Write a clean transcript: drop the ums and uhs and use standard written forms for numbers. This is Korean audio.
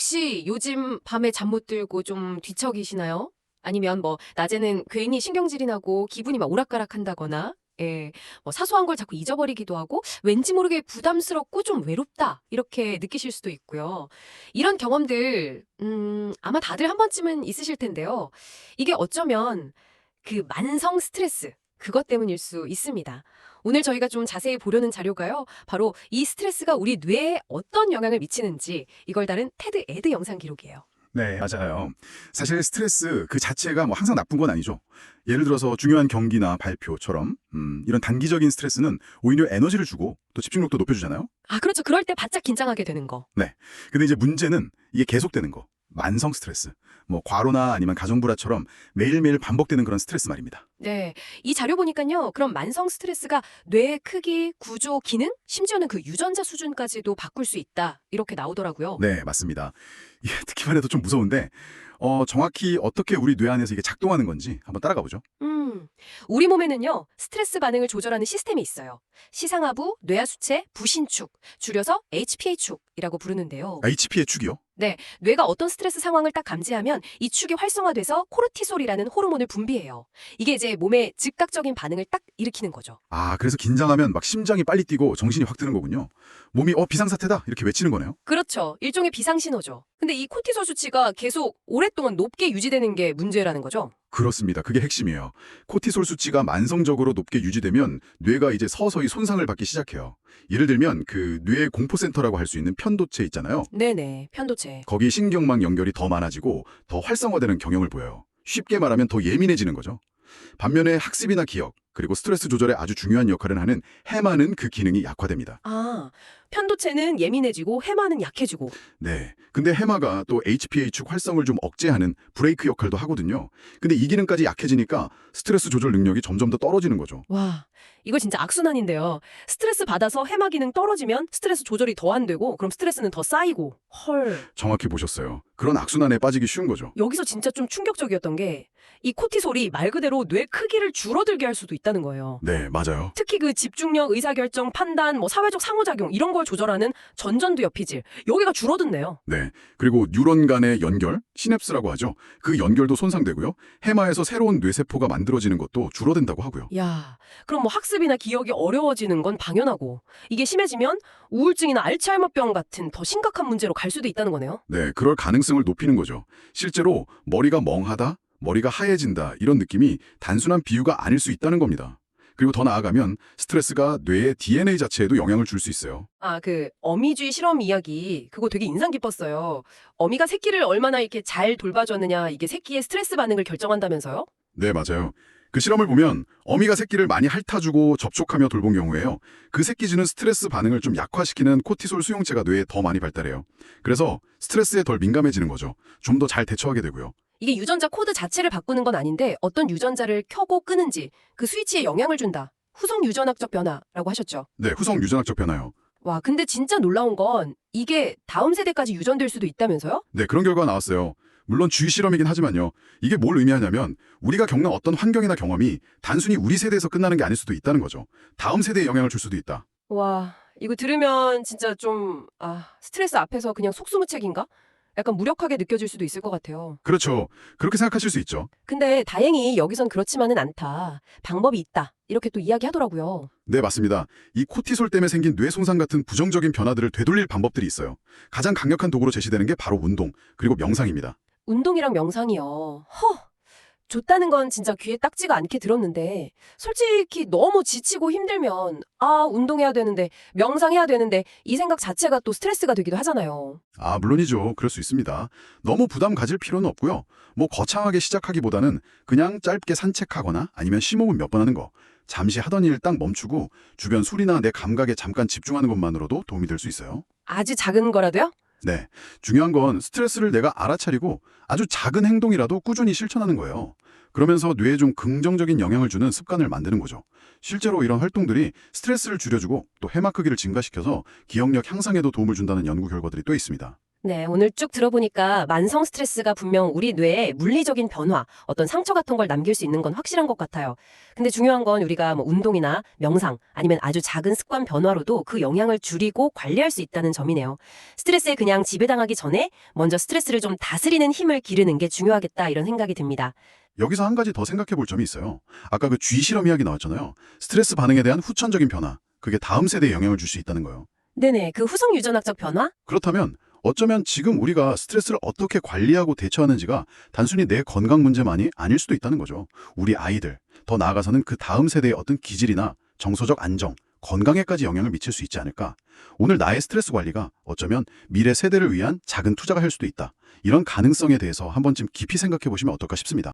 혹시 요즘 밤에 잠 못 들고 좀 뒤척이시나요? 아니면 뭐 낮에는 괜히 신경질이 나고 기분이 막 오락가락한다거나 예, 뭐 사소한 걸 자꾸 잊어버리기도 하고 왠지 모르게 부담스럽고 좀 외롭다 이렇게 느끼실 수도 있고요. 이런 경험들 아마 다들 한 번쯤은 있으실 텐데요. 이게 어쩌면 그 만성 스트레스 그것 때문일 수 있습니다. 오늘 저희가 좀 자세히 보려는 자료가요. 바로 이 스트레스가 우리 뇌에 어떤 영향을 미치는지 이걸 다룬 테드 에드 영상 기록이에요. 네, 맞아요. 사실 스트레스 그 자체가 뭐 항상 나쁜 건 아니죠. 예를 들어서 중요한 경기나 발표처럼 이런 단기적인 스트레스는 오히려 에너지를 주고 또 집중력도 높여주잖아요. 아, 그렇죠. 그럴 때 바짝 긴장하게 되는 거. 네. 근데 이제 문제는 이게 계속되는 거. 만성 스트레스. 뭐 과로나 아니면 가정불화처럼 매일매일 반복되는 그런 스트레스 말입니다. 네. 이 자료 보니까요. 그럼 만성 스트레스가 뇌의 크기, 구조, 기능, 심지어는 그 유전자 수준까지도 바꿀 수 있다. 이렇게 나오더라고요. 네, 맞습니다. 이게 듣기만 해도 좀 무서운데 정확히 어떻게 우리 뇌 안에서 이게 작동하는 건지 한번 따라가 보죠. 우리 몸에는요, 스트레스 반응을 조절하는 시스템이 있어요. 시상하부, 뇌하수체, 부신축, 줄여서 HPA축이라고 부르는데요. HP의 축이요? 네, 뇌가 어떤 스트레스 상황을 딱 감지하면 이 축이 활성화돼서 코르티솔이라는 호르몬을 분비해요. 이게 이제 몸에 즉각적인 반응을 딱 일으키는 거죠. 아, 그래서 긴장하면 막 심장이 빨리 뛰고 정신이 확 드는 거군요. 몸이 비상사태다 이렇게 외치는 거네요. 그렇죠. 일종의 비상신호죠. 근데 이 코티솔 수치가 계속 오랫동안 높게 유지되는 게 문제라는 거죠. 그렇습니다. 그게 핵심이에요. 코티솔 수치가 만성적으로 높게 유지되면 뇌가 이제 서서히 손상을 받기 시작해요. 예를 들면 그 뇌 공포센터라고 할 수 있는 편도체 있잖아요. 네네, 편도체. 거기 신경망 연결이 더 많아지고 더 활성화되는 경향을 보여요. 쉽게 말하면 더 예민해지는 거죠. 반면에 학습이나 기억, 그리고 스트레스 조절에 아주 중요한 역할을 하는 해마는 그 기능이 약화됩니다. 아, 편도체는 예민해지고 해마는 약해지고. 네. 근데 해마가 또 HPA축 활성을 좀 억제하는 브레이크 역할도 하거든요. 근데 이 기능까지 약해지니까 스트레스 조절 능력이 점점 더 떨어지는 거죠. 와, 이거 진짜 악순환인데요. 스트레스 받아서 해마 기능 떨어지면 스트레스 조절이 더 안 되고 그럼 스트레스는 더 쌓이고. 헐. 정확히 보셨어요. 그런 악순환에 빠지기 쉬운 거죠. 여기서 진짜 좀 충격적이었던 게 이 코티솔이 말 그대로 뇌 크기를 줄어들게 할 수도 있다는 거예요. 네, 맞아요. 특히 그 집중력, 의사결정, 판단, 뭐 사회적 상호작용 이런 걸 조절하는 전전두 여피질 여기가 줄어든네요. 네. 그리고 뉴런 간의 연결, 시냅스라고 하죠. 그 연결도 손상되고요. 해마에서 새로운 뇌세포가 만들어지는 것도 줄어든다고 하고요. 야, 그럼 뭐 학습이나 기억이 어려워지는 건 당연하고 이게 심해지면 우울증이나 알츠하이머병 같은 더 심각한 문제로 갈 수도 있다는 거네요. 네, 그럴 가능성을 높이는 거죠. 실제로 머리가 멍하다, 머리가 하얘진다 이런 느낌이 단순한 비유가 아닐 수 있다는 겁니다. 그리고 더 나아가면 스트레스가 뇌의 DNA 자체에도 영향을 줄 수 있어요. 아, 그 어미쥐 실험 이야기 그거 되게 인상 깊었어요. 어미가 새끼를 얼마나 이렇게 잘 돌봐줬느냐 이게 새끼의 스트레스 반응을 결정한다면서요? 네, 맞아요. 그 실험을 보면 어미가 새끼를 많이 핥아주고 접촉하며 돌본 경우에요. 그 새끼쥐는 스트레스 반응을 좀 약화시키는 코티솔 수용체가 뇌에 더 많이 발달해요. 그래서 스트레스에 덜 민감해지는 거죠. 좀 더 잘 대처하게 되고요. 이게 유전자 코드 자체를 바꾸는 건 아닌데 어떤 유전자를 켜고 끄는지 그 스위치에 영향을 준다. 후성 유전학적 변화라고 하셨죠. 네, 후성 유전학적 변화요. 와, 근데 진짜 놀라운 건 이게 다음 세대까지 유전될 수도 있다면서요? 네, 그런 결과가 나왔어요. 물론 주의 실험이긴 하지만요. 이게 뭘 의미하냐면 우리가 겪는 어떤 환경이나 경험이 단순히 우리 세대에서 끝나는 게 아닐 수도 있다는 거죠. 다음 세대에 영향을 줄 수도 있다. 와, 이거 들으면 진짜 좀 스트레스 앞에서 그냥 속수무책인가? 약간 무력하게 느껴질 수도 있을 것 같아요. 그렇죠. 그렇게 생각하실 수 있죠. 근데 다행히 여기선 그렇지만은 않다. 방법이 있다. 이렇게 또 이야기하더라고요. 네, 맞습니다. 이 코티솔 때문에 생긴 뇌 손상 같은 부정적인 변화들을 되돌릴 방법들이 있어요. 가장 강력한 도구로 제시되는 게 바로 운동, 그리고 명상입니다. 운동이랑 명상이요. 좋다는 건 진짜 귀에 딱지가 않게 들었는데 솔직히 너무 지치고 힘들면 운동해야 되는데 명상해야 되는데 이 생각 자체가 또 스트레스가 되기도 하잖아요. 아, 물론이죠. 그럴 수 있습니다. 너무 부담 가질 필요는 없고요. 뭐 거창하게 시작하기보다는 그냥 짧게 산책하거나 아니면 심호흡 몇 번 하는 거, 잠시 하던 일 딱 멈추고 주변 소리나 내 감각에 잠깐 집중하는 것만으로도 도움이 될 수 있어요. 아주 작은 거라도요? 네, 중요한 건 스트레스를 내가 알아차리고 아주 작은 행동이라도 꾸준히 실천하는 거예요. 그러면서 뇌에 좀 긍정적인 영향을 주는 습관을 만드는 거죠. 실제로 이런 활동들이 스트레스를 줄여주고 또 해마 크기를 증가시켜서 기억력 향상에도 도움을 준다는 연구 결과들이 또 있습니다. 네, 오늘 쭉 들어보니까 만성 스트레스가 분명 우리 뇌에 물리적인 변화, 어떤 상처 같은 걸 남길 수 있는 건 확실한 것 같아요. 근데 중요한 건 우리가 뭐 운동이나 명상, 아니면 아주 작은 습관 변화로도 그 영향을 줄이고 관리할 수 있다는 점이네요. 스트레스에 그냥 지배당하기 전에 먼저 스트레스를 좀 다스리는 힘을 기르는 게 중요하겠다 이런 생각이 듭니다. 여기서 한 가지 더 생각해 볼 점이 있어요. 아까 그 쥐 실험 이야기 나왔잖아요. 스트레스 반응에 대한 후천적인 변화, 그게 다음 세대에 영향을 줄 수 있다는 거예요. 네네, 그 후속 유전학적 변화? 그렇다면 어쩌면 지금 우리가 스트레스를 어떻게 관리하고 대처하는지가 단순히 내 건강 문제만이 아닐 수도 있다는 거죠. 우리 아이들, 더 나아가서는 그 다음 세대의 어떤 기질이나 정서적 안정, 건강에까지 영향을 미칠 수 있지 않을까. 오늘 나의 스트레스 관리가 어쩌면 미래 세대를 위한 작은 투자가 할 수도 있다. 이런 가능성에 대해서 한 번쯤 깊이 생각해 보시면 어떨까 싶습니다.